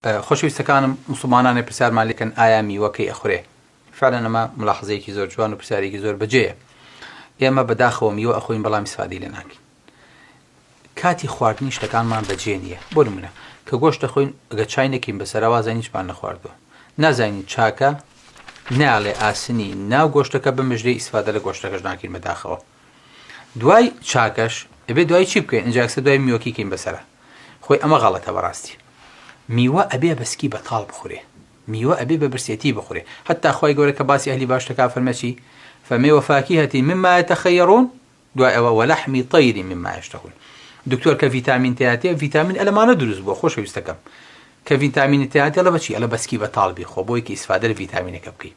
خۆشەویستەکانم مسلمانانە پرسیارمان لێکن ئایا میوەکەی ئەخورێ؟ فعلا ئەمە ملاحەزەیەکی زۆر جوان و پرسیارێکی زۆر بەجێیە. ئێمە بەداخەوە میوە ئەخۆین بەڵام ئیسفادەی لێ ناکەین. کاتی خواردنی شتەکانمان بەجێ نییە. بۆ نمونە کە گۆشت دەخۆین ئەگە چای نەکەین بەسەرەوە زانین هیچمان نەخواردووە، نازانین چاکە ناڵێ ئاسنی ناو گۆشتەکە بمژدەی ئیسفادە لە گۆشتەکەش ناکەین بەداخەوە. دوای چاکەش ئەبێ دوای چی بکەین؟ ئەنجاکسە دوای میوەکی کەین بەسەرە. خۆی ئەمە غەڵەتە بەڕاستی. میوە ئەبێ بەسکی بەتاڵ بخورێ، میوە ئەبێ بە برسێتی بخورێ. حتا خۆی گەورە کە باسی ئەهلی باشتەکە فەرمەچی فەمێ وەفاکیهەتی مما یەتەخەیەڕون، دوای ئەوە وەلەحمی طەیری مما یەشتەهون. دکتۆر کە ڤیتامین تێهاتێ، ڤیتامین ئەلەمانە دروست بووە خۆشەویستەکەم، کە ڤیتامینی تێهاتێ لە بەچی ئەلە بەسکی بەتاڵ بی خۆ بۆیکە ئیسفادە لە ڤیتامینەکە بکەی.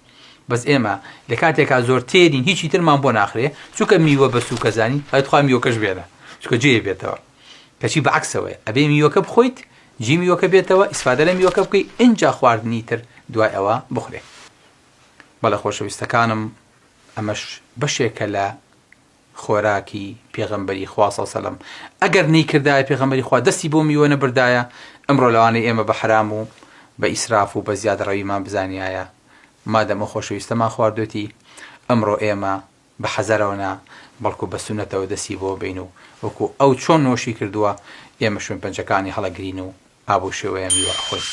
بەس ئێمە لە کاتێکا زۆر تێرین هیچی ترمان بۆ ناخرێ، چونکە میوە بە سووکە زانی هەتخوا میوەکەش بێنە، چونکە جێ بێتەوە. کەچی بەعکسەوەی ئەبێ میوەکە بخۆیت، جی میوەکە بێتەوە، ئیسفادە لە میوەکە بکەی، ئینجا خواردنی تر دوای ئەوە بخورێ. بەڵێ خۆشەویستەکانم، ئەمەش بەشێکە لە خۆراکی پێغەمبەری خوا سەڵ سەلەم. ئەگەر نەیکردایە پێغەمبەری خوا دەستی بۆ میوە نەبردایە، ئەمڕۆ لەوانەیە ئێمە بە حرام و بە ئیسراف و بە زیادەڕەویمان بزانایە. مادەمە خۆشەویستەمان خواردوێتی، ئەمڕۆ ئێمە بە حەزەرەوەنا بەڵکو بە سونەتەوە دەستی بۆ بین و وەکو ئەو چۆن نۆشی کردووە ئێمە شوێن پەنجەکانی هەڵەگرین و ئابوو شێوەیە میوە خۆی.